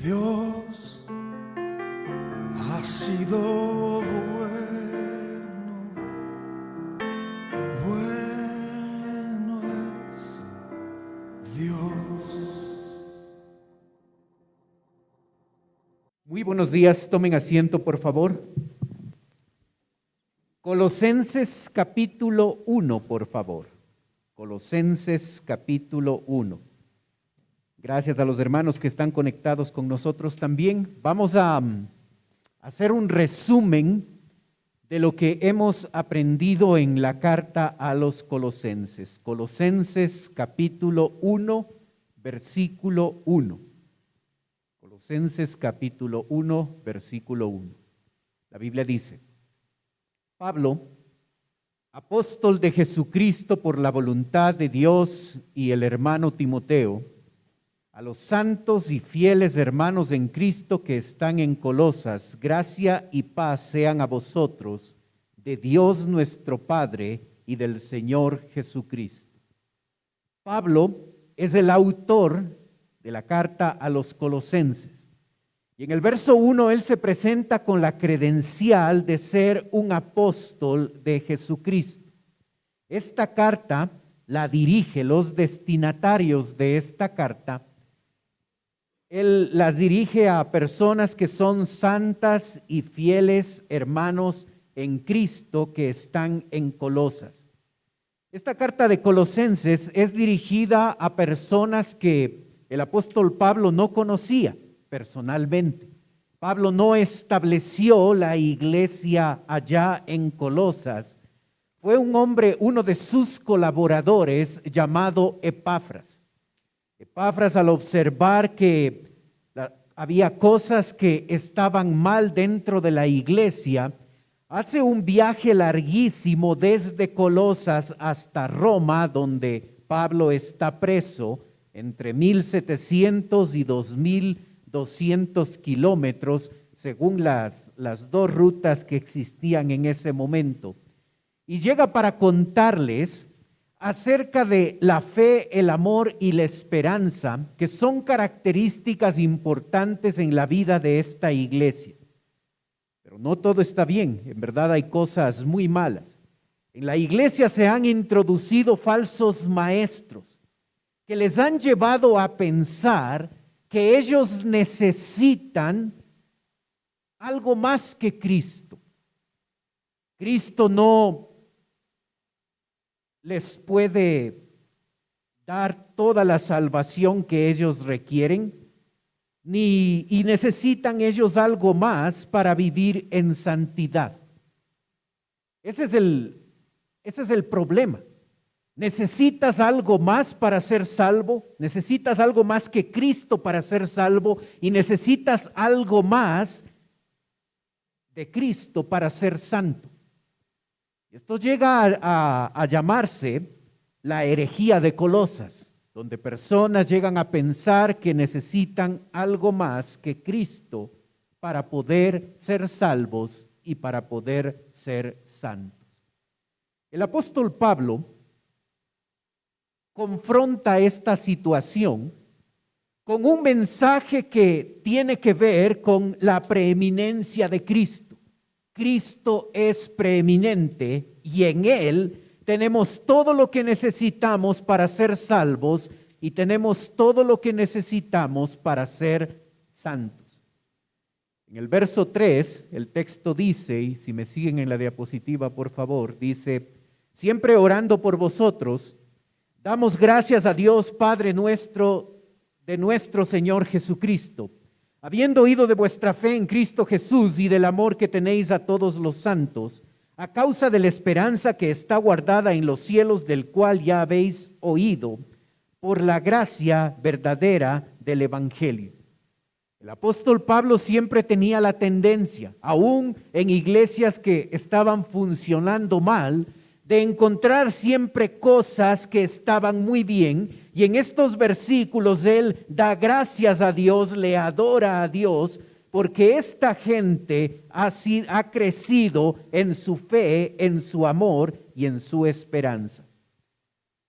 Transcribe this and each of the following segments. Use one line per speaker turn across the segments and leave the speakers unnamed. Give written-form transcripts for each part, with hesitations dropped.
Dios ha sido bueno, bueno es Dios.
Muy buenos días, tomen asiento por favor. Colosenses capítulo 1, por favor. Colosenses capítulo 1. Gracias a los hermanos que están conectados con nosotros también. Vamos a hacer un resumen de lo que hemos aprendido en la carta a los Colosenses. Colosenses capítulo 1, versículo 1. Colosenses capítulo 1, versículo 1. La Biblia dice: Pablo, apóstol de Jesucristo por la voluntad de Dios, y el hermano Timoteo, a los santos y fieles hermanos en Cristo que están en Colosas, gracia y paz sean a vosotros, de Dios nuestro Padre y del Señor Jesucristo. Pablo es el autor de la carta a los Colosenses. Y en el verso 1 él se presenta con la credencial de ser un apóstol de Jesucristo. Esta carta la dirige, los destinatarios de esta carta, él las dirige a personas que son santas y fieles hermanos en Cristo que están en Colosas. Esta carta de Colosenses es dirigida a personas que el apóstol Pablo no conocía personalmente. Pablo no estableció la iglesia allá en Colosas. Fue un hombre, uno de sus colaboradores, llamado Epafras. Epafras, al observar que había cosas que estaban mal dentro de la iglesia, hace un viaje larguísimo desde Colosas hasta Roma, donde Pablo está preso, entre 1,700 y 2,200 kilómetros, según las dos rutas que existían en ese momento. Y llega para contarles acerca de la fe, el amor y la esperanza, que son características importantes en la vida de esta iglesia. Pero no todo está bien, en verdad hay cosas muy malas. En la iglesia se han introducido falsos maestros que les han llevado a pensar que ellos necesitan algo más que Cristo. Cristo no les puede dar toda la salvación que ellos requieren, y necesitan ellos algo más para vivir en santidad. Ese es el problema. Necesitas algo más para ser salvo, necesitas algo más que Cristo para ser salvo, y necesitas algo más de Cristo para ser santo. Esto llega a llamarse la herejía de Colosas, donde personas llegan a pensar que necesitan algo más que Cristo para poder ser salvos y para poder ser santos. El apóstol Pablo confronta esta situación con un mensaje que tiene que ver con la preeminencia de Cristo. Cristo es preeminente y en Él tenemos todo lo que necesitamos para ser salvos y tenemos todo lo que necesitamos para ser santos. En el verso 3, el texto dice, y si me siguen en la diapositiva por favor, dice: siempre orando por vosotros, damos gracias a Dios Padre nuestro, de nuestro Señor Jesucristo, habiendo oído de vuestra fe en Cristo Jesús y del amor que tenéis a todos los santos, a causa de la esperanza que está guardada en los cielos, del cual ya habéis oído, por la gracia verdadera del Evangelio. El apóstol Pablo siempre tenía la tendencia, aún en iglesias que estaban funcionando mal, de encontrar siempre cosas que estaban muy bien, y en estos versículos él da gracias a Dios, le adora a Dios, porque esta gente ha crecido en su fe, en su amor y en su esperanza.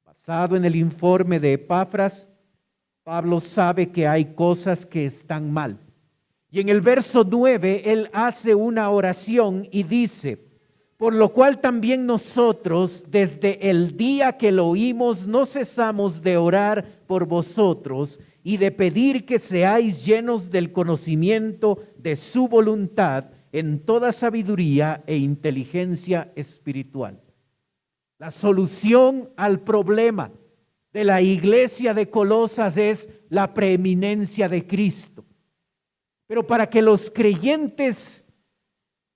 Basado en el informe de Epafras, Pablo sabe que hay cosas que están mal. Y en el verso 9, él hace una oración y dice: por lo cual también nosotros, desde el día que lo oímos, no cesamos de orar por vosotros y de pedir que seáis llenos del conocimiento de su voluntad en toda sabiduría e inteligencia espiritual. La solución al problema de la iglesia de Colosas es la preeminencia de Cristo. Pero para que los creyentes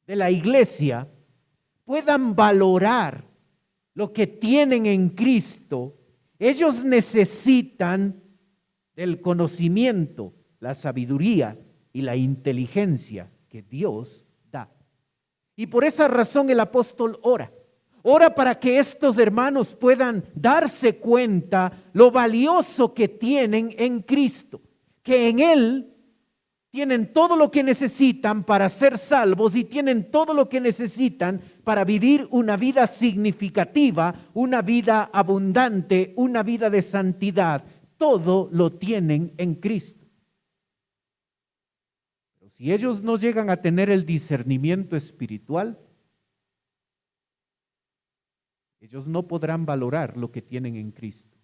de la iglesia puedan valorar lo que tienen en Cristo, ellos necesitan del conocimiento, la sabiduría y la inteligencia que Dios da. Y por esa razón el apóstol ora para que estos hermanos puedan darse cuenta lo valioso que tienen en Cristo, que en Él tienen todo lo que necesitan para ser salvos y tienen todo lo que necesitan para vivir una vida significativa, una vida abundante, una vida de santidad. Todo lo tienen en Cristo. Pero si ellos no llegan a tener el discernimiento espiritual, ellos no podrán valorar lo que tienen en Cristo.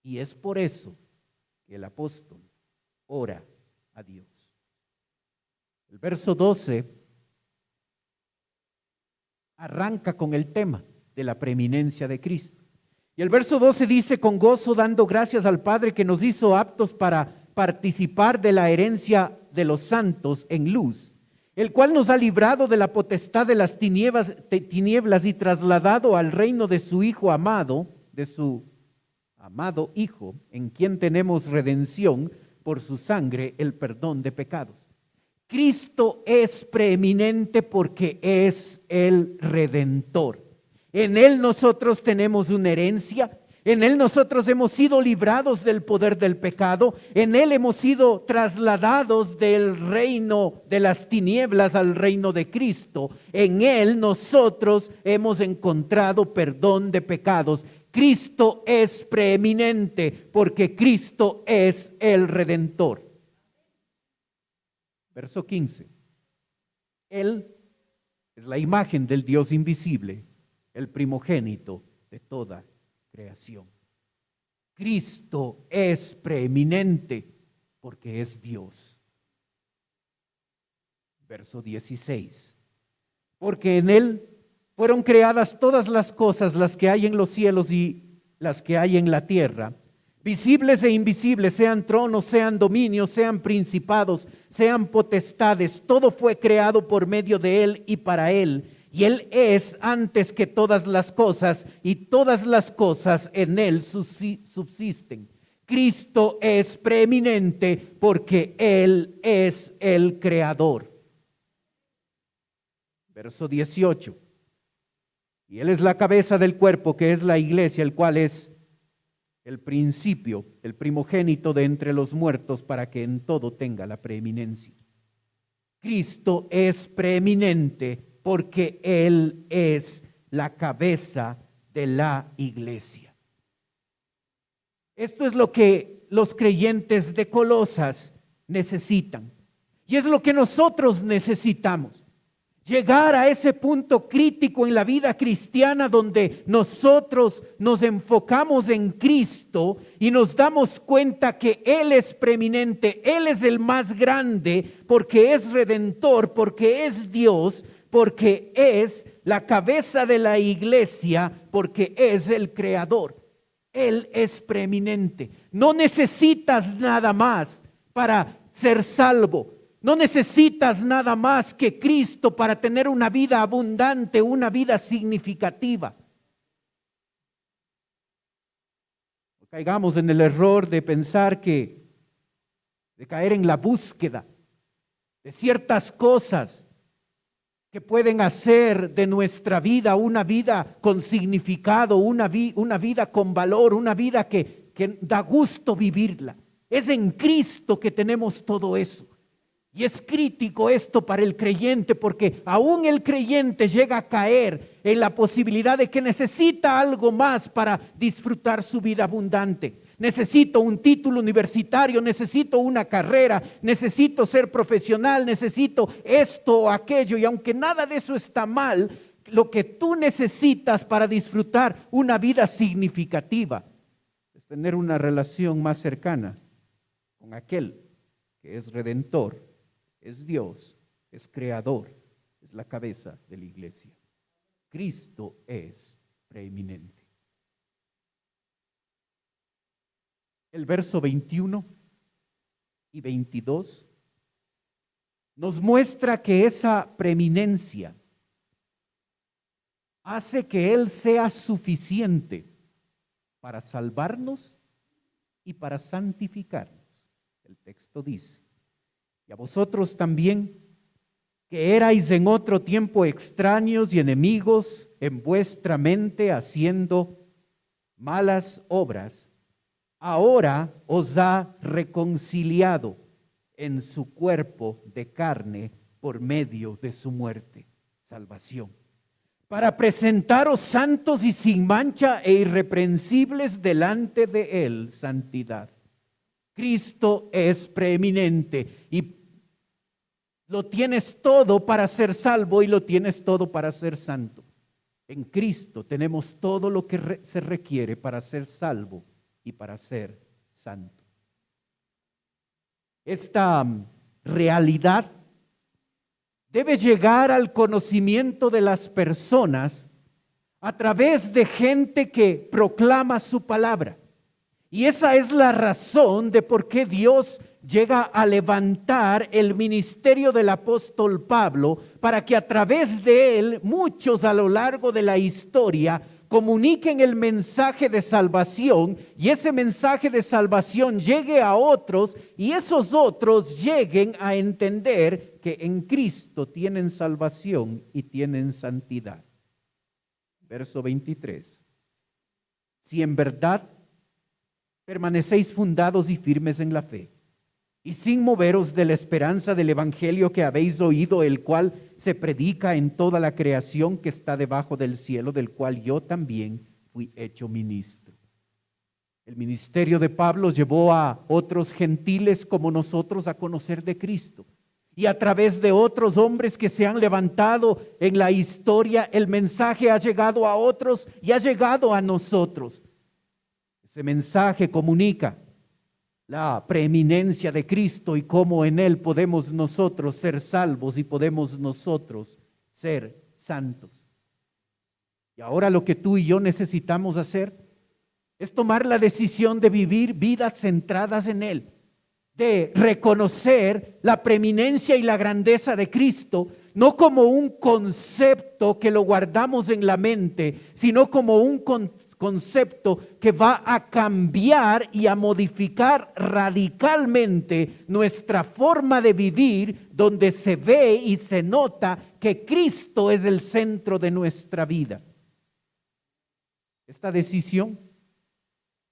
Y es por eso que el apóstol ora a Dios. El verso 12 arranca con el tema de la preeminencia de Cristo. Y el verso 12 dice: con gozo dando gracias al Padre que nos hizo aptos para participar de la herencia de los santos en luz, el cual nos ha librado de la potestad de las tinieblas y trasladado al reino de su Hijo amado, de su amado Hijo, en quien tenemos redención por su sangre, el perdón de pecados. Cristo es preeminente porque es el Redentor. En Él nosotros tenemos una herencia, en Él nosotros hemos sido librados del poder del pecado, en Él hemos sido trasladados del reino de las tinieblas al reino de Cristo. En Él nosotros hemos encontrado perdón de pecados. Cristo es preeminente porque Cristo es el Redentor. Verso 15. Él es la imagen del Dios invisible, el primogénito de toda creación. Cristo es preeminente porque es Dios. Verso 16. Porque en Él fueron creadas todas las cosas, las que hay en los cielos y las que hay en la tierra, visibles e invisibles, sean tronos, sean dominios, sean principados, sean potestades. Todo fue creado por medio de Él y para Él. Y Él es antes que todas las cosas, y todas las cosas en Él subsisten. Cristo es preeminente porque Él es el Creador. Verso 18. Y Él es la cabeza del cuerpo, que es la iglesia, el cual es el principio, el primogénito de entre los muertos, para que en todo tenga la preeminencia. Cristo es preeminente porque Él es la cabeza de la iglesia. Esto es lo que los creyentes de Colosas necesitan. Y es lo que nosotros necesitamos. Llegar a ese punto crítico en la vida cristiana donde nosotros nos enfocamos en Cristo y nos damos cuenta que Él es preeminente, Él es el más grande porque es Redentor, porque es Dios, porque es la cabeza de la iglesia, porque es el Creador. Él es preeminente. No necesitas nada más para ser salvo. No necesitas nada más que Cristo para tener una vida abundante, una vida significativa. No caigamos en el error de pensar de caer en la búsqueda de ciertas cosas que pueden hacer de nuestra vida una vida con significado, una vida con valor, una vida que da gusto vivirla. Es en Cristo que tenemos todo eso. Y es crítico esto para el creyente, porque aún el creyente llega a caer en la posibilidad de que necesita algo más para disfrutar su vida abundante. necesito un título universitario, necesito una carrera, necesito ser profesional, necesito esto o aquello. Y aunque nada de eso está mal, lo que tú necesitas para disfrutar una vida significativa es tener una relación más cercana con aquel que es redentor, es Dios, es creador, es la cabeza de la iglesia. Cristo es preeminente. El verso 21 y 22 nos muestra que esa preeminencia hace que Él sea suficiente para salvarnos y para santificarnos. El texto dice: y a vosotros también, que erais en otro tiempo extraños y enemigos en vuestra mente, haciendo malas obras, ahora os ha reconciliado en su cuerpo de carne por medio de su muerte, salvación, para presentaros santos y sin mancha e irreprensibles delante de Él, santidad. Cristo es preeminente y lo tienes todo para ser salvo y lo tienes todo para ser santo. En Cristo tenemos todo lo que se requiere para ser salvo y para ser santo. Esta realidad debe llegar al conocimiento de las personas a través de gente que proclama su palabra. Y esa es la razón de por qué Dios llega a levantar el ministerio del apóstol Pablo, para que a través de él muchos a lo largo de la historia comuniquen el mensaje de salvación, y ese mensaje de salvación llegue a otros, y esos otros lleguen a entender que en Cristo tienen salvación y tienen santidad. Verso 23. Si en verdad permanecéis fundados y firmes en la fe, y sin moveros de la esperanza del evangelio que habéis oído, el cual se predica en toda la creación que está debajo del cielo, del cual yo también fui hecho ministro. El ministerio de Pablo llevó a otros gentiles como nosotros a conocer de Cristo. Y a través de otros hombres que se han levantado en la historia, el mensaje ha llegado a otros y ha llegado a nosotros. Ese mensaje comunica la preeminencia de Cristo y cómo en Él podemos nosotros ser salvos y podemos nosotros ser santos. Y ahora lo que tú y yo necesitamos hacer es tomar la decisión de vivir vidas centradas en Él, de reconocer la preeminencia y la grandeza de Cristo, no como un concepto que lo guardamos en la mente, sino como un concepto que va a cambiar y a modificar radicalmente nuestra forma de vivir, donde se ve y se nota que Cristo es el centro de nuestra vida. Esta decisión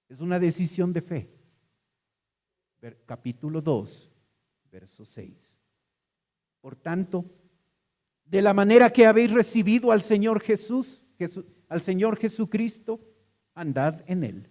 es una decisión de fe. Capítulo 2, verso 6. Por tanto, de la manera que habéis recibido al Señor al Señor Jesucristo, andad en Él.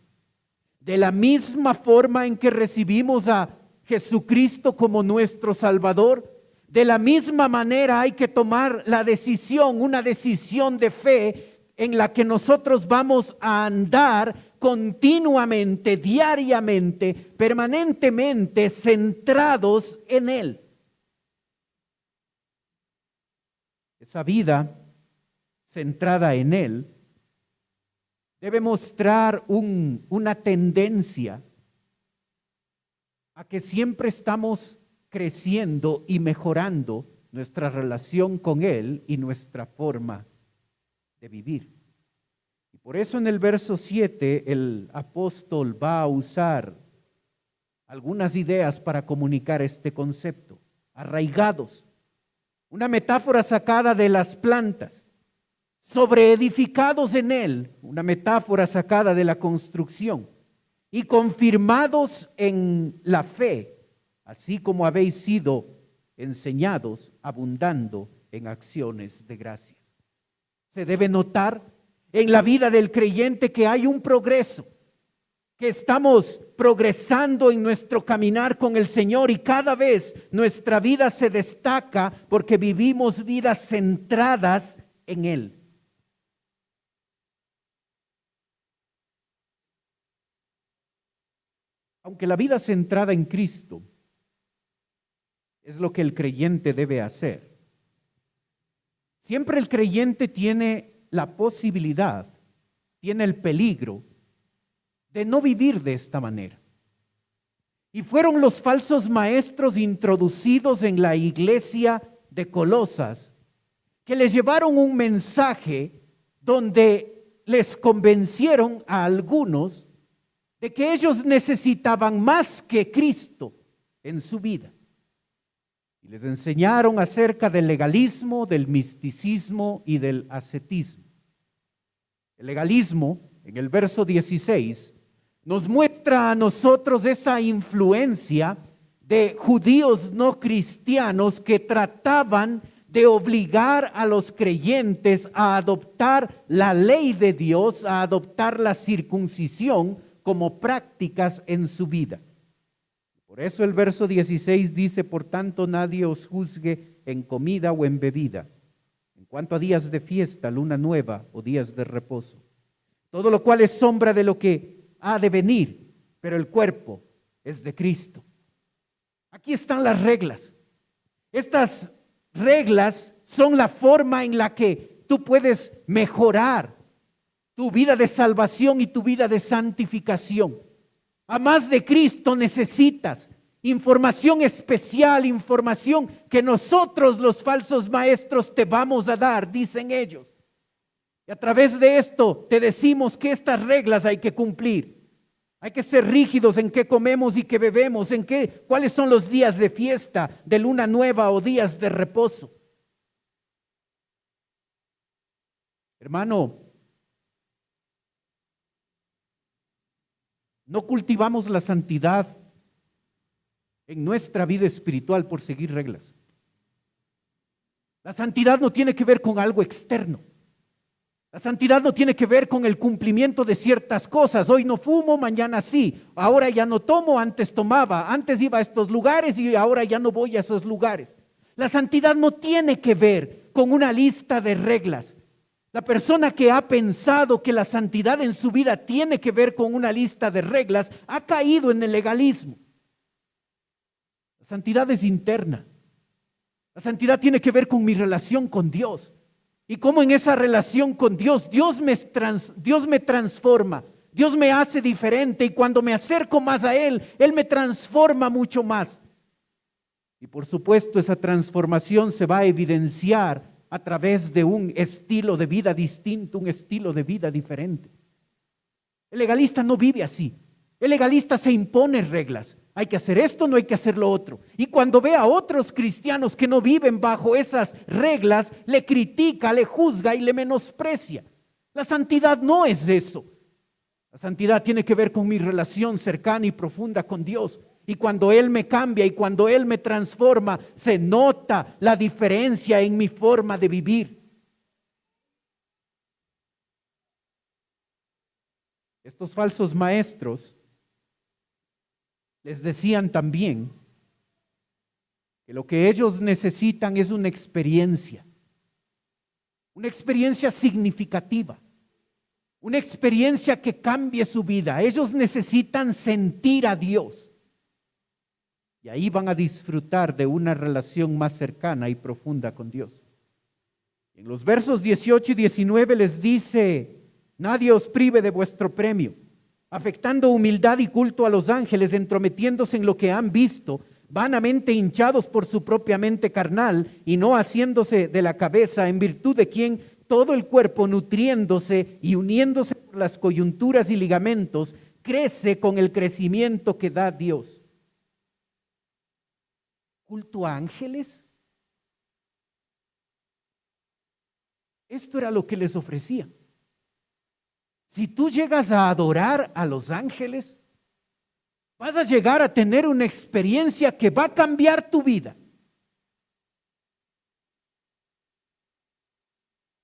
De la misma forma en que recibimos a Jesucristo como nuestro Salvador, de la misma manera hay que tomar la decisión, una decisión de fe en la que nosotros vamos a andar continuamente, diariamente, permanentemente centrados en Él. Esa vida centrada en Él debe mostrar una tendencia a que siempre estamos creciendo y mejorando nuestra relación con Él y nuestra forma de vivir. Y por eso en el verso 7 el apóstol va a usar algunas ideas para comunicar este concepto. Arraigados, una metáfora sacada de las plantas. Sobreedificados en Él, una metáfora sacada de la construcción. Y confirmados en la fe, así como habéis sido enseñados, abundando en acciones de gracias. Se debe notar en la vida del creyente que hay un progreso, que estamos progresando en nuestro caminar con el Señor y cada vez nuestra vida se destaca porque vivimos vidas centradas en Él. Aunque la vida centrada en Cristo es lo que el creyente debe hacer, siempre el creyente tiene la posibilidad, tiene el peligro de no vivir de esta manera. Y fueron los falsos maestros introducidos en la iglesia de Colosas que les llevaron un mensaje donde les convencieron a algunos de que ellos necesitaban más que Cristo en su vida. Y les enseñaron acerca del legalismo, del misticismo y del ascetismo. El legalismo, en el verso 16, nos muestra a nosotros esa influencia de judíos no cristianos que trataban de obligar a los creyentes a adoptar la ley de Dios, a adoptar la circuncisión como prácticas en su vida. Por eso el verso 16 dice: por tanto nadie os juzgue en comida o en bebida, en cuanto a días de fiesta, luna nueva o días de reposo. Todo lo cual es sombra de lo que ha de venir, pero el cuerpo es de Cristo. Aquí están las reglas. Estas reglas son la forma en la que tú puedes mejorar tu vida de salvación y tu vida de santificación. A más de Cristo necesitas información especial, información que nosotros los falsos maestros te vamos a dar, dicen ellos. Y a través de esto te decimos que estas reglas hay que cumplir. Hay que ser rígidos en qué comemos y qué bebemos, cuáles son los días de fiesta, de luna nueva o días de reposo. Hermano, no cultivamos la santidad en nuestra vida espiritual por seguir reglas. La santidad no tiene que ver con algo externo. La santidad no tiene que ver con el cumplimiento de ciertas cosas. Hoy no fumo, mañana sí. Ahora ya no tomo, antes tomaba. Antes iba a estos lugares y ahora ya no voy a esos lugares. La santidad no tiene que ver con una lista de reglas. La persona que ha pensado que la santidad en su vida tiene que ver con una lista de reglas ha caído en el legalismo. La santidad es interna. La santidad tiene que ver con mi relación con Dios. Y cómo en esa relación con Dios, Dios me transforma, Dios me hace diferente, y cuando me acerco más a Él, Él me transforma mucho más. Y por supuesto esa transformación se va a evidenciar a través de un estilo de vida distinto, un estilo de vida diferente. El legalista no vive así. El legalista se impone reglas. Hay que hacer esto, no hay que hacer lo otro. Y cuando ve a otros cristianos que no viven bajo esas reglas, le critica, le juzga y le menosprecia. La santidad no es eso. La santidad tiene que ver con mi relación cercana y profunda con Dios. Y cuando Él me cambia y cuando Él me transforma, se nota la diferencia en mi forma de vivir. Estos falsos maestros les decían también que lo que ellos necesitan es una experiencia significativa, una experiencia que cambie su vida. Ellos necesitan sentir a Dios y ahí van a disfrutar de una relación más cercana y profunda con Dios. En los versos 18 y 19 les dice: nadie os prive de vuestro premio, afectando humildad y culto a los ángeles, entrometiéndose en lo que han visto, vanamente hinchados por su propia mente carnal y no haciéndose de la cabeza, en virtud de quien todo el cuerpo, nutriéndose y uniéndose por las coyunturas y ligamentos, crece con el crecimiento que da Dios. ¿Culto a ángeles? Esto era lo que les ofrecían. Si tú llegas a adorar a los ángeles, vas a llegar a tener una experiencia que va a cambiar tu vida.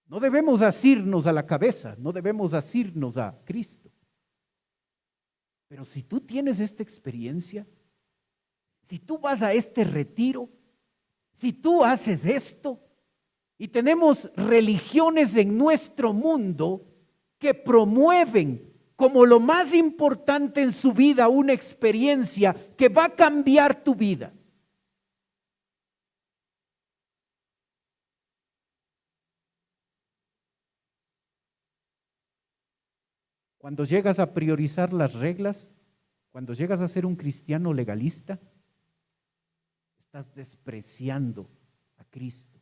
No debemos asirnos a la cabeza, no debemos asirnos a Cristo. Pero si tú tienes esta experiencia, si tú vas a este retiro, si tú haces esto, y tenemos religiones en nuestro mundo que promueven como lo más importante en su vida una experiencia que va a cambiar tu vida. Cuando llegas a priorizar las reglas, cuando llegas a ser un cristiano legalista, estás despreciando a Cristo.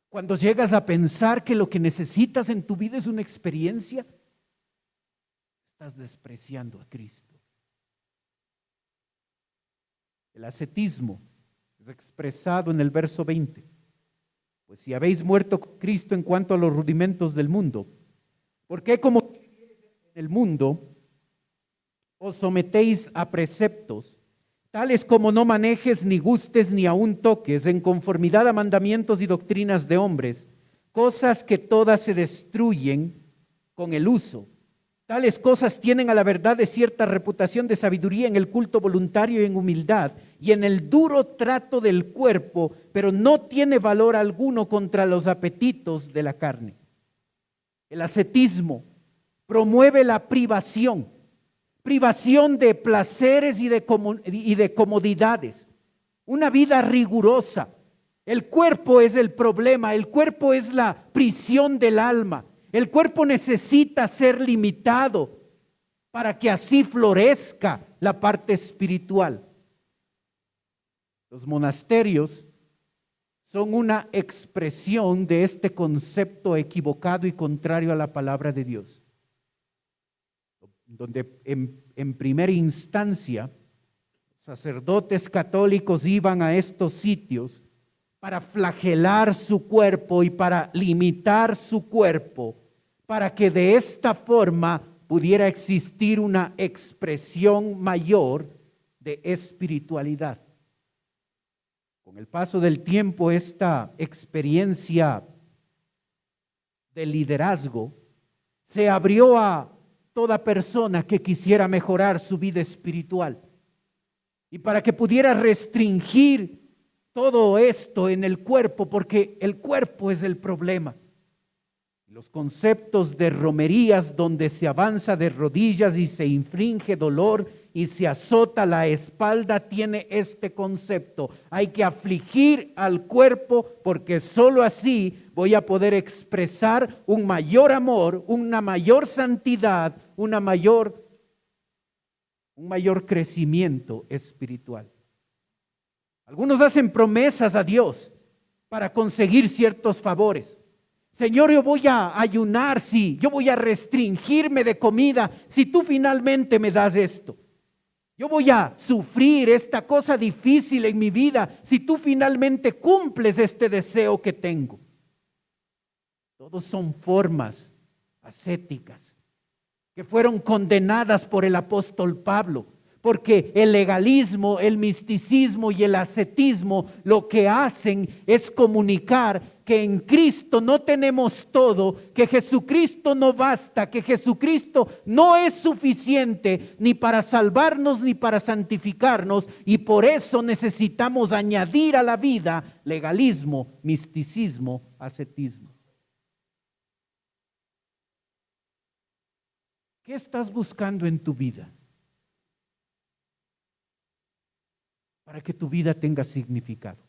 Cuando llegas a pensar que lo que necesitas en tu vida es una experiencia, estás despreciando a Cristo. El ascetismo es expresado en el verso 20. Pues si habéis muerto con Cristo en cuanto a los rudimentos del mundo, ¿por qué como en el mundo os sometéis a preceptos, tales como no manejes, ni gustes, ni aun toques, en conformidad a mandamientos y doctrinas de hombres, cosas que todas se destruyen con el uso? Tales cosas tienen a la verdad de cierta reputación de sabiduría en el culto voluntario y en humildad, y en el duro trato del cuerpo, pero no tiene valor alguno contra los apetitos de la carne. El ascetismo promueve la privación de placeres y de comodidades, una vida rigurosa. El cuerpo es el problema, el cuerpo es la prisión del alma. El cuerpo necesita ser limitado para que así florezca la parte espiritual. Los monasterios son una expresión de este concepto equivocado y contrario a la palabra de Dios, donde en primera instancia sacerdotes católicos iban a estos sitios para flagelar su cuerpo y para limitar su cuerpo, para que de esta forma pudiera existir una expresión mayor de espiritualidad. Con el paso del tiempo, esta experiencia de liderazgo se abrió a toda persona que quisiera mejorar su vida espiritual. Y para que pudiera restringir todo esto en el cuerpo, porque el cuerpo es el problema. Los conceptos de romerías donde se avanza de rodillas y se infringe dolor y se azota la espalda tiene este concepto. Hay que afligir al cuerpo porque solo así voy a poder expresar un mayor amor, una mayor santidad, un mayor crecimiento espiritual. Algunos hacen promesas a Dios para conseguir ciertos favores. Señor, yo voy a ayunar, sí, yo voy a restringirme de comida si tú finalmente me das esto. Yo voy a sufrir esta cosa difícil en mi vida si tú finalmente cumples este deseo que tengo. Todos son formas ascéticas que fueron condenadas por el apóstol Pablo, porque el legalismo, el misticismo y el ascetismo lo que hacen es comunicar que en Cristo no tenemos todo, que Jesucristo no basta, que Jesucristo no es suficiente ni para salvarnos ni para santificarnos, y por eso necesitamos añadir a la vida legalismo, misticismo, ascetismo. ¿Qué estás buscando en tu vida para que tu vida tenga significado?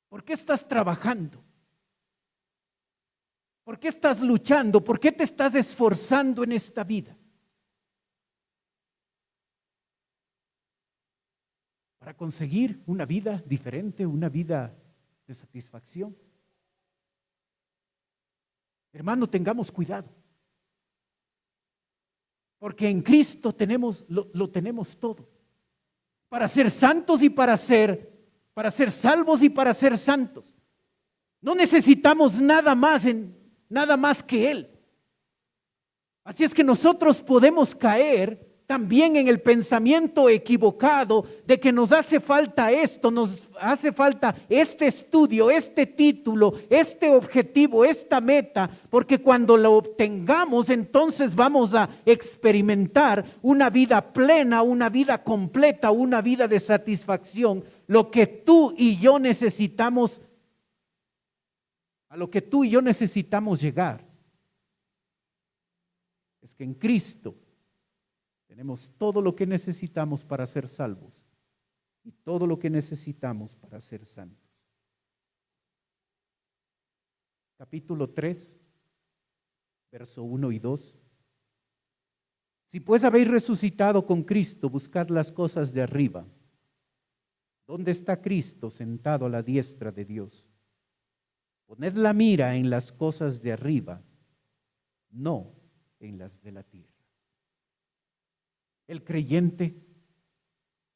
¿Por qué estás trabajando? ¿Por qué estás luchando? ¿Por qué te estás esforzando en esta vida? Para conseguir una vida diferente, una vida de satisfacción. Hermano, tengamos cuidado. Porque en Cristo lo tenemos todo. Para ser santos y para ser salvos y para ser santos. No necesitamos nada más que Él. Así es que nosotros podemos caer también en el pensamiento equivocado de que nos hace falta esto, nos hace falta este estudio, este título, este objetivo, esta meta, porque cuando lo obtengamos, entonces vamos a experimentar una vida plena, una vida completa, una vida de satisfacción. Lo que tú y yo necesitamos, a lo que tú y yo necesitamos llegar, es que en Cristo tenemos todo lo que necesitamos para ser salvos y todo lo que necesitamos para ser santos. Capítulo 3, verso 1 y 2. Si pues habéis resucitado con Cristo, buscad las cosas de arriba, donde está Cristo sentado a la diestra de Dios. Poned la mira en las cosas de arriba, no en las de la tierra. El creyente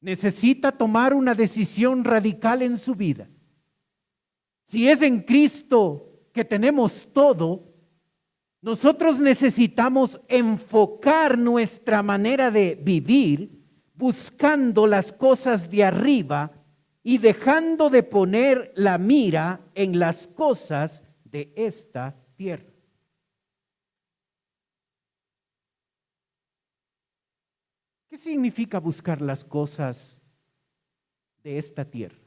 necesita tomar una decisión radical en su vida. Si es en Cristo que tenemos todo, nosotros necesitamos enfocar nuestra manera de vivir buscando las cosas de arriba y dejando de poner la mira en las cosas de esta tierra. ¿Qué significa buscar las cosas de esta tierra?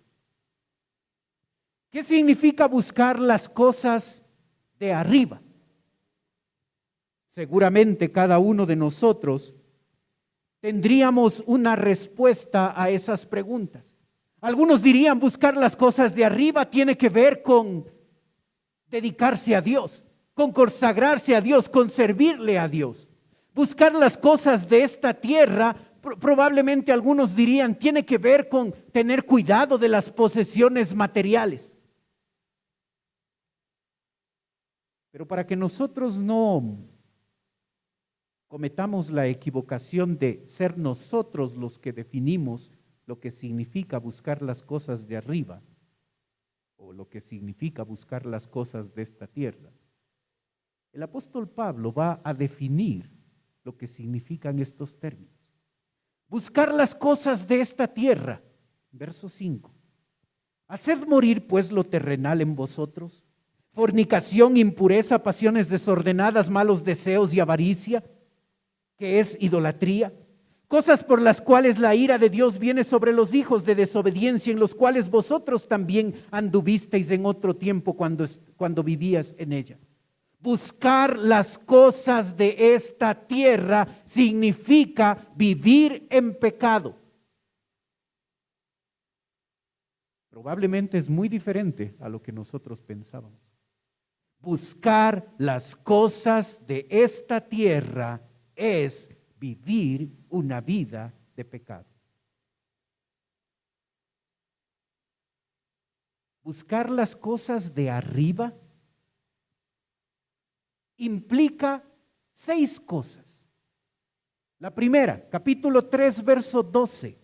¿Qué significa buscar las cosas de arriba? Seguramente cada uno de nosotros tendríamos una respuesta a esas preguntas. Algunos dirían buscar las cosas de arriba tiene que ver con dedicarse a Dios, con consagrarse a Dios, con servirle a Dios. Buscar las cosas de esta tierra, probablemente algunos dirían, tiene que ver con tener cuidado de las posesiones materiales. Pero para que nosotros no cometamos la equivocación de ser nosotros los que definimos lo que significa buscar las cosas de arriba o lo que significa buscar las cosas de esta tierra, el apóstol Pablo va a definir lo que significan estos términos. Buscar las cosas de esta tierra, verso 5. Haced morir pues lo terrenal en vosotros, fornicación, impureza, pasiones desordenadas, malos deseos y avaricia, que es idolatría, cosas por las cuales la ira de Dios viene sobre los hijos de desobediencia, en los cuales vosotros también anduvisteis en otro tiempo cuando vivías en ella. Buscar las cosas de esta tierra significa vivir en pecado. Probablemente es muy diferente a lo que nosotros pensábamos. Buscar las cosas de esta tierra es vivir una vida de pecado. Buscar las cosas de arriba implica 6 cosas. La primera, capítulo 3, verso 12.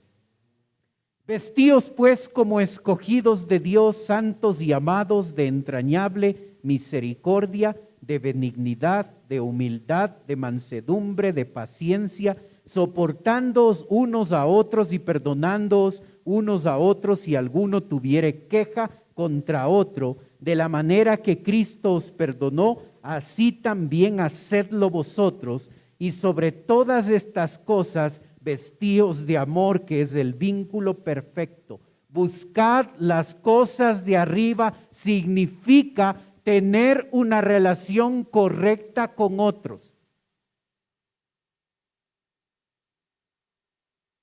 Vestíos pues como escogidos de Dios, santos y amados, de entrañable misericordia, de benignidad, de humildad, de mansedumbre, de paciencia, soportándoos unos a otros y perdonándoos unos a otros si alguno tuviere queja contra otro, de la manera que Cristo os perdonó, así también hacedlo vosotros, y sobre todas estas cosas vestíos de amor, que es el vínculo perfecto. Buscad las cosas de arriba significa tener una relación correcta con otros.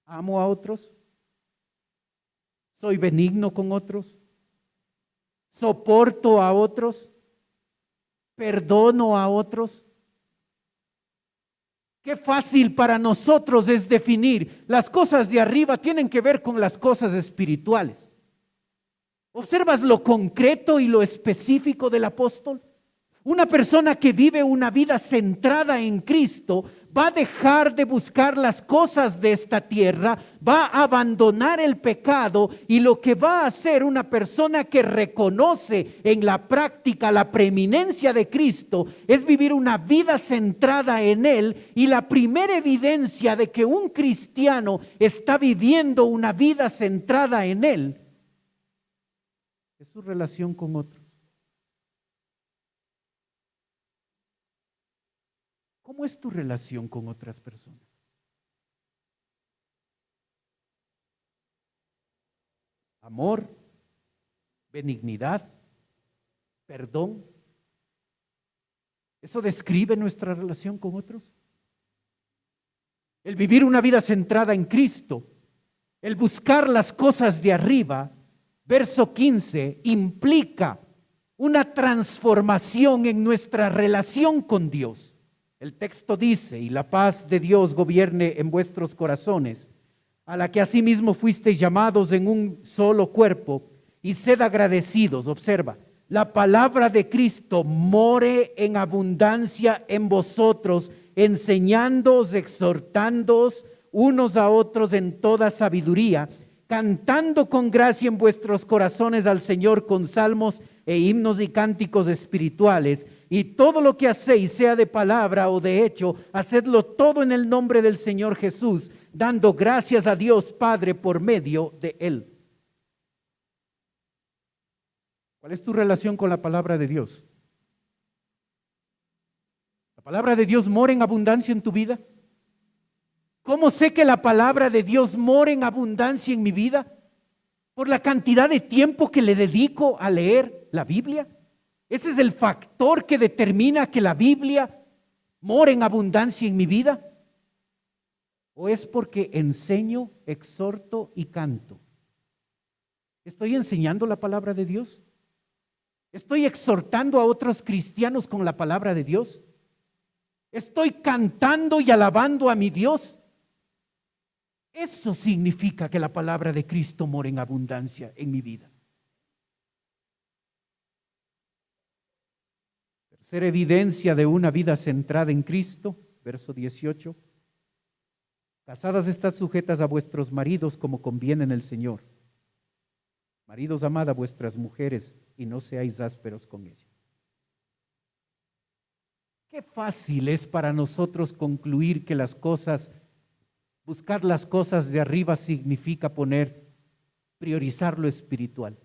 ¿Amo a otros? ¿Soy benigno con otros? ¿Soporto a otros? ¿Perdono a otros? Qué fácil para nosotros es definir. Las cosas de arriba tienen que ver con las cosas espirituales. ¿Observas lo concreto y lo específico del apóstol? Una persona que vive una vida centrada en Cristo va a dejar de buscar las cosas de esta tierra, va a abandonar el pecado y lo que va a hacer una persona que reconoce en la práctica la preeminencia de Cristo es vivir una vida centrada en Él. Y la primera evidencia de que un cristiano está viviendo una vida centrada en Él es su relación con otros. ¿Cómo es tu relación con otras personas? Amor, benignidad, perdón. ¿Eso describe nuestra relación con otros? El vivir una vida centrada en Cristo, el buscar las cosas de arriba, verso 15, implica una transformación en nuestra relación con Dios. El texto dice: y la paz de Dios gobierne en vuestros corazones, a la que asimismo fuisteis llamados en un solo cuerpo, y sed agradecidos. Observa, la palabra de Cristo more en abundancia en vosotros, enseñándoos, exhortándoos unos a otros en toda sabiduría, cantando con gracia en vuestros corazones al Señor con salmos e himnos y cánticos espirituales. Y todo lo que hacéis, sea de palabra o de hecho, hacedlo todo en el nombre del Señor Jesús, dando gracias a Dios Padre por medio de Él. ¿Cuál es tu relación con la palabra de Dios? ¿La palabra de Dios mora en abundancia en tu vida? ¿Cómo sé que la palabra de Dios mora en abundancia en mi vida? Por la cantidad de tiempo que le dedico a leer la Biblia. Ese es el factor que determina que la Biblia mora en abundancia en mi vida. ¿O es porque enseño, exhorto y canto? ¿Estoy enseñando la palabra de Dios? ¿Estoy exhortando a otros cristianos con la palabra de Dios? ¿Estoy cantando y alabando a mi Dios? Eso significa que la palabra de Cristo mora en abundancia en mi vida. Tercera evidencia de una vida centrada en Cristo, verso 18. Casadas, estad sujetas a vuestros maridos como conviene en el Señor. Maridos, amad a vuestras mujeres y no seáis ásperos con ellas. Qué fácil es para nosotros concluir que buscar las cosas de arriba significa priorizar lo espiritual.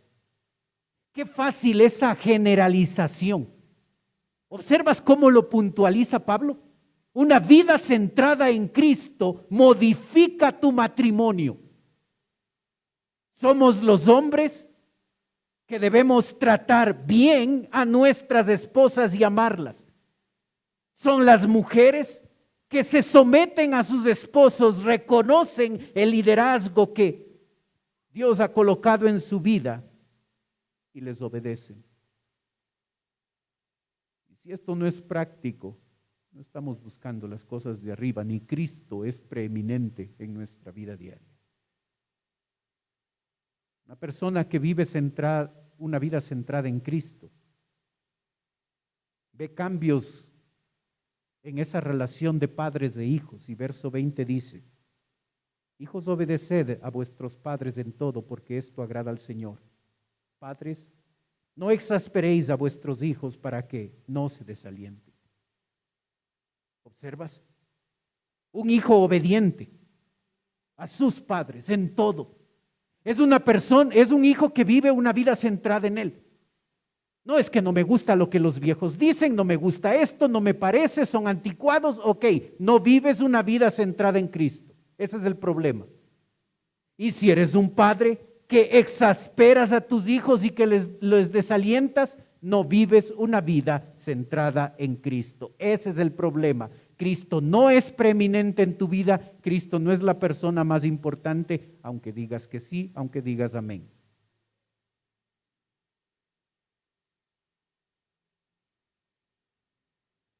Qué fácil esa generalización. ¿Observas cómo lo puntualiza Pablo? Una vida centrada en Cristo modifica tu matrimonio. Somos los hombres que debemos tratar bien a nuestras esposas y amarlas. Son las mujeres que se someten a sus esposos, reconocen el liderazgo que Dios ha colocado en su vida y les obedecen. Y si esto no es práctico, no estamos buscando las cosas de arriba, ni Cristo es preeminente en nuestra vida diaria. Una persona que vive una vida centrada en Cristo ve cambios en esa relación de padres e hijos. Y verso 20 dice: hijos, obedeced a vuestros padres en todo, porque esto agrada al Señor. Padres, no exasperéis a vuestros hijos para que no se desalienten. ¿Observas? Un hijo obediente a sus padres en todo. Es un hijo que vive una vida centrada en él. No es que no me gusta lo que los viejos dicen, no me gusta esto, no me parece, son anticuados. Ok, no vives una vida centrada en Cristo. Ese es el problema. Y si eres un padre que exasperas a tus hijos y que les desalientas, no vives una vida centrada en Cristo. Ese es el problema. Cristo no es preeminente en tu vida. Cristo no es la persona más importante, aunque digas que sí, aunque digas amén.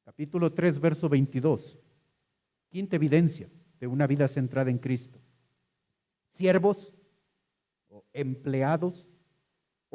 Capítulo 3, verso 22. Quinta evidencia de una vida centrada en Cristo. Siervos o empleados,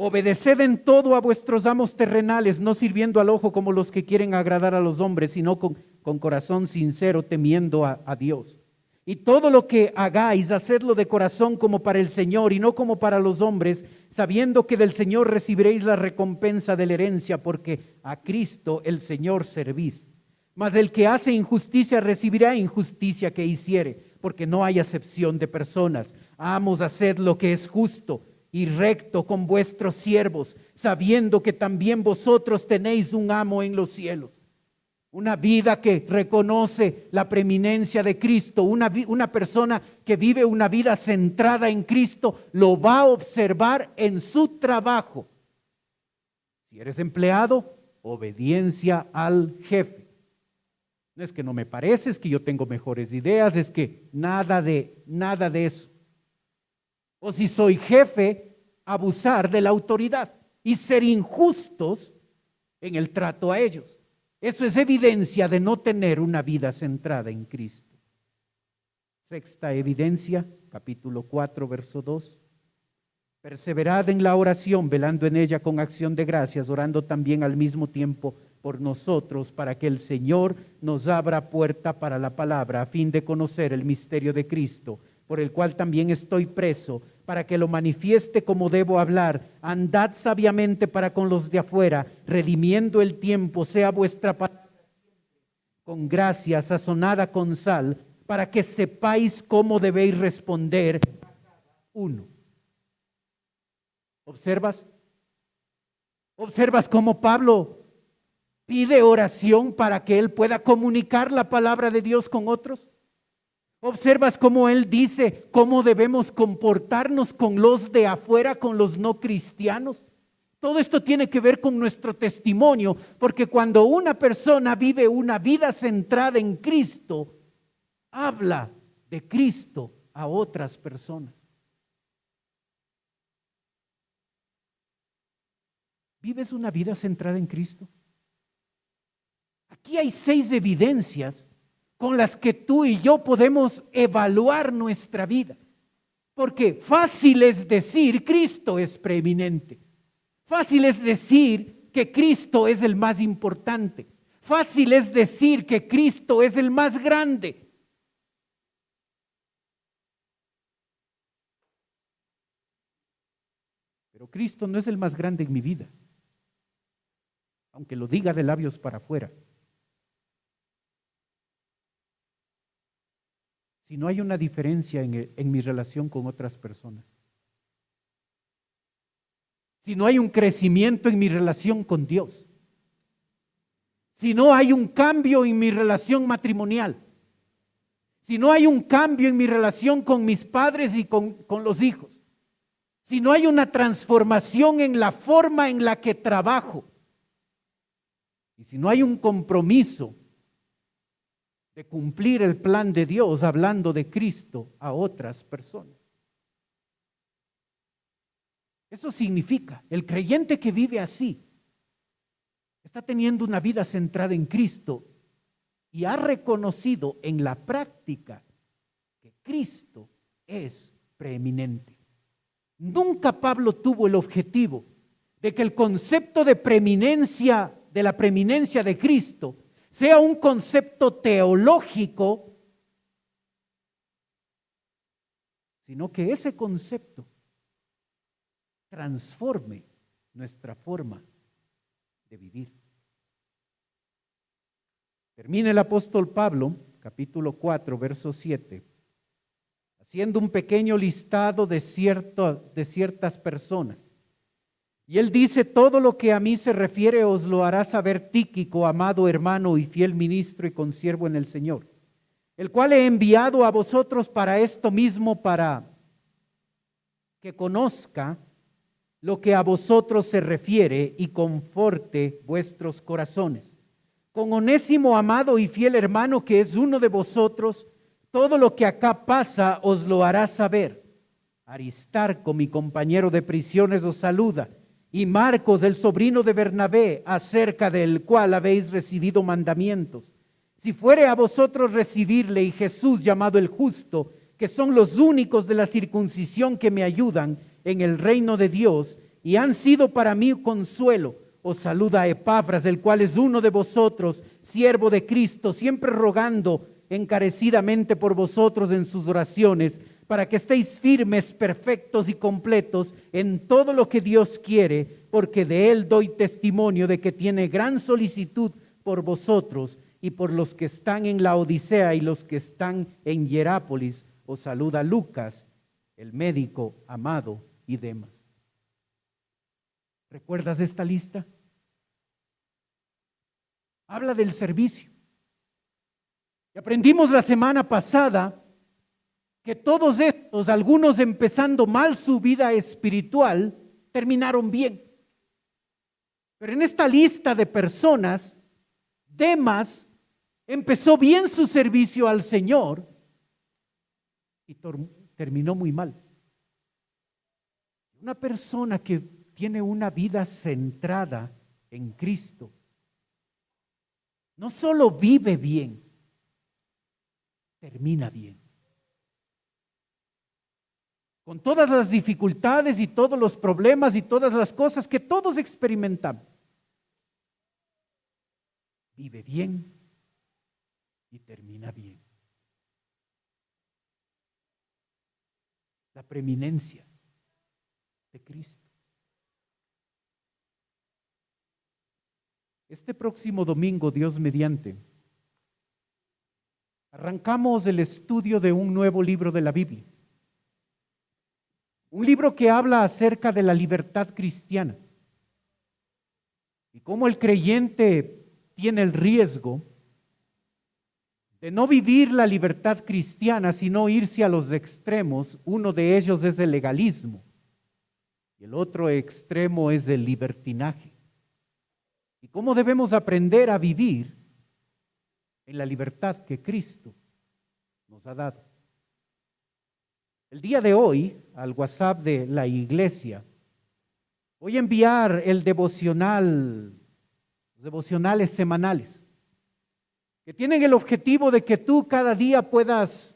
obedeced en todo a vuestros amos terrenales, no sirviendo al ojo como los que quieren agradar a los hombres, sino con con corazón sincero, temiendo a Dios. Y todo lo que hagáis, hacedlo de corazón como para el Señor y no como para los hombres, sabiendo que del Señor recibiréis la recompensa de la herencia, porque a Cristo el Señor servís. Mas el que hace injusticia recibirá injusticia que hiciere, porque no hay acepción de personas. Amos, haced lo que es justo y recto con vuestros siervos, sabiendo que también vosotros tenéis un amo en los cielos. Una vida que reconoce la preeminencia de Cristo, una persona que vive una vida centrada en Cristo, lo va a observar en su trabajo. Si eres empleado, obediencia al jefe. No es que no me parece, es que yo tengo mejores ideas, es que nada de eso. O si soy jefe, abusar de la autoridad y ser injustos en el trato a ellos. Eso es evidencia de no tener una vida centrada en Cristo. Sexta evidencia, capítulo 4, verso 2. Perseverad en la oración, velando en ella con acción de gracias, orando también al mismo tiempo por nosotros, para que el Señor nos abra puerta para la palabra, a fin de conocer el misterio de Cristo, por el cual también estoy preso, para que lo manifieste como debo hablar. Andad sabiamente para con los de afuera, redimiendo el tiempo, sea vuestra palabra con gracia, sazonada con sal, para que sepáis cómo debéis responder a cada uno. ¿Observas? ¿Observas cómo Pablo pide oración para que él pueda comunicar la palabra de Dios con otros? ¿Observas cómo él dice cómo debemos comportarnos con los de afuera, con los no cristianos? Todo esto tiene que ver con nuestro testimonio, porque cuando una persona vive una vida centrada en Cristo, habla de Cristo a otras personas. ¿Vives una vida centrada en Cristo? Aquí hay 6 evidencias con las que tú y yo podemos evaluar nuestra vida. Porque fácil es decir Cristo es preeminente. Fácil es decir que Cristo es el más importante. Fácil es decir que Cristo es el más grande. Pero Cristo no es el más grande en mi vida, aunque lo diga de labios para afuera. Si no hay una diferencia en mi relación con otras personas. Si no hay un crecimiento en mi relación con Dios. Si no hay un cambio en mi relación matrimonial. Si no hay un cambio en mi relación con mis padres y con los hijos. Si no hay una transformación en la forma en la que trabajo. Y si no hay un compromiso de cumplir el plan de Dios hablando de Cristo a otras personas. Eso significa, el creyente que vive así está teniendo una vida centrada en Cristo y ha reconocido en la práctica que Cristo es preeminente. Nunca Pablo tuvo el objetivo de que el concepto de preeminencia, de la preeminencia de Cristo, sea un concepto teológico, sino que ese concepto transforme nuestra forma de vivir. Termina el apóstol Pablo, capítulo 4, verso 7, haciendo un pequeño listado de ciertas personas. Y él dice: todo lo que a mí se refiere os lo hará saber Tíquico, amado hermano y fiel ministro y consiervo en el Señor, el cual he enviado a vosotros para esto mismo, para que conozca lo que a vosotros se refiere y conforte vuestros corazones. Con Onésimo, amado y fiel hermano, que es uno de vosotros, todo lo que acá pasa os lo hará saber. Aristarco, mi compañero de prisiones, os saluda. Y Marcos, el sobrino de Bernabé, acerca del cual habéis recibido mandamientos. Si fuere a vosotros recibirle, y Jesús llamado el justo, que son los únicos de la circuncisión que me ayudan en el reino de Dios, y han sido para mí consuelo, os saluda a Epafras, el cual es uno de vosotros, siervo de Cristo, siempre rogando encarecidamente por vosotros en sus oraciones, para que estéis firmes, perfectos y completos en todo lo que Dios quiere, porque de él doy testimonio de que tiene gran solicitud por vosotros y por los que están en la Odisea y los que están en Hierápolis. Os saluda Lucas, el médico amado, y Demas. ¿Recuerdas esta lista? Habla del servicio. Y aprendimos la semana pasada que todos estos, algunos empezando mal su vida espiritual, terminaron bien. Pero en esta lista de personas, Demas empezó bien su servicio al Señor y terminó muy mal. Una persona que tiene una vida centrada en Cristo, no solo vive bien, termina bien. Con todas las dificultades y todos los problemas y todas las cosas que todos experimentamos. Vive bien y termina bien. La preeminencia de Cristo. Este próximo domingo, Dios mediante, arrancamos el estudio de un nuevo libro de la Biblia. Un libro que habla acerca de la libertad cristiana y cómo el creyente tiene el riesgo de no vivir la libertad cristiana, sino irse a los extremos. Uno de ellos es el legalismo y el otro extremo es el libertinaje. Y cómo debemos aprender a vivir en la libertad que Cristo nos ha dado. El día de hoy, al WhatsApp de la iglesia, voy a enviar el devocional, los devocionales semanales, que tienen el objetivo de que tú cada día puedas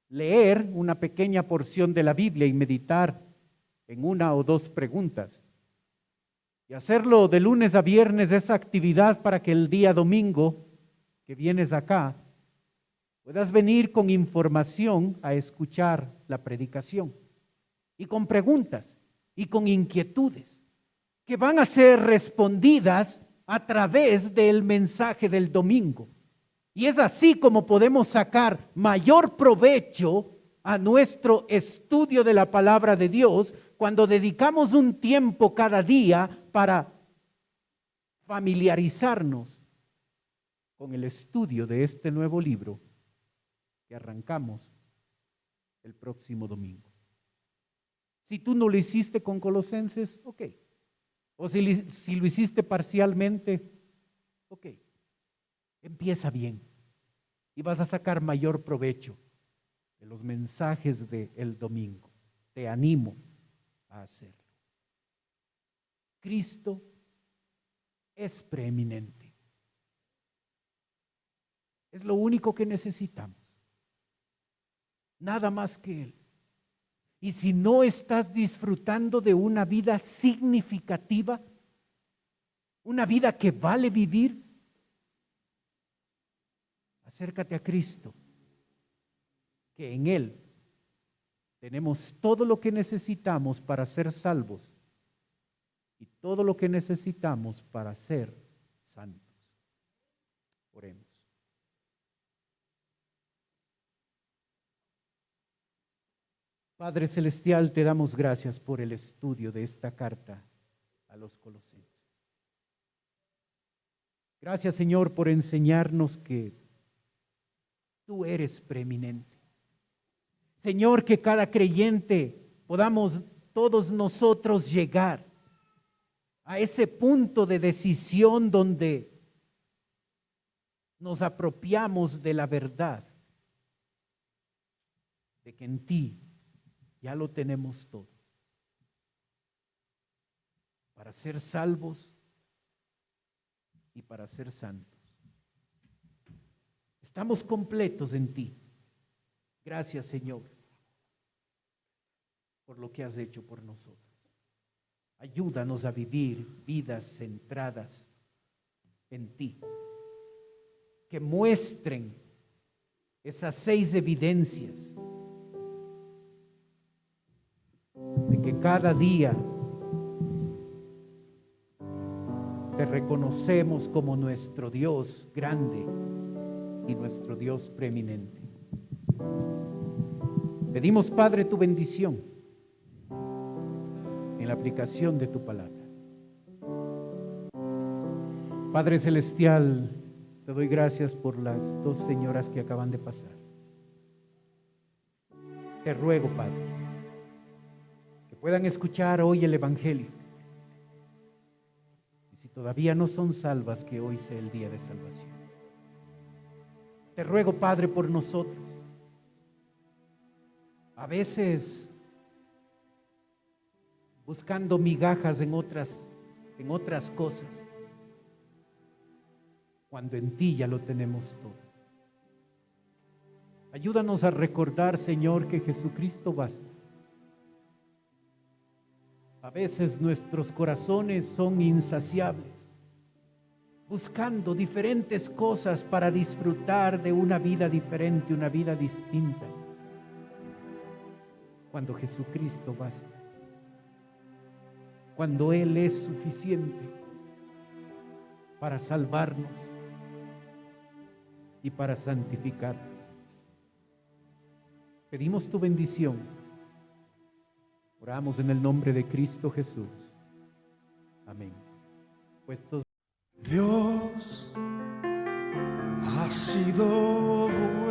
leer una pequeña porción de la Biblia y meditar en una o dos preguntas. Y hacerlo de lunes a viernes, esa actividad, para que el día domingo que vienes acá, puedas venir con información a escuchar la predicación y con preguntas y con inquietudes que van a ser respondidas a través del mensaje del domingo. Y es así como podemos sacar mayor provecho a nuestro estudio de la palabra de Dios cuando dedicamos un tiempo cada día para familiarizarnos con el estudio de este nuevo libro que arrancamos el próximo domingo. Si tú no lo hiciste con Colosenses, ok. O si lo hiciste parcialmente, ok. Empieza bien y vas a sacar mayor provecho de los mensajes del domingo. Te animo a hacerlo. Cristo es preeminente. Es lo único que necesitamos. Nada más que Él. Y si no estás disfrutando de una vida significativa, una vida que vale vivir, acércate a Cristo, que en Él tenemos todo lo que necesitamos para ser salvos y todo lo que necesitamos para ser santos. Oremos. Padre Celestial, te damos gracias por el estudio de esta carta a los Colosenses. Gracias, Señor, por enseñarnos que tú eres preeminente. Señor, que cada creyente podamos todos nosotros llegar a ese punto de decisión donde nos apropiamos de la verdad, de que en ti ya lo tenemos todo, para ser salvos y para ser santos. Estamos completos en ti. Gracias, Señor, por lo que has hecho por nosotros. Ayúdanos a vivir vidas centradas en ti, que muestren esas 6 evidencias de que cada día te reconocemos como nuestro Dios grande y nuestro Dios preeminente. Pedimos, Padre, tu bendición en la aplicación de tu palabra. Padre celestial, te doy gracias por las 2 señoras que acaban de pasar. Te ruego, Padre, que puedan escuchar hoy el Evangelio. Y si todavía no son salvas, que hoy sea el día de salvación. Te ruego, Padre, por nosotros. A veces buscando migajas en otras cosas, cuando en ti ya lo tenemos todo. Ayúdanos a recordar, Señor, que Jesucristo basta. A veces nuestros corazones son insaciables, buscando diferentes cosas para disfrutar de una vida diferente, una vida distinta, cuando Jesucristo basta, cuando Él es suficiente para salvarnos y para santificarnos. Pedimos tu bendición. Oramos en el nombre de Cristo Jesús. Amén. Puestos.
Dios ha sido bueno.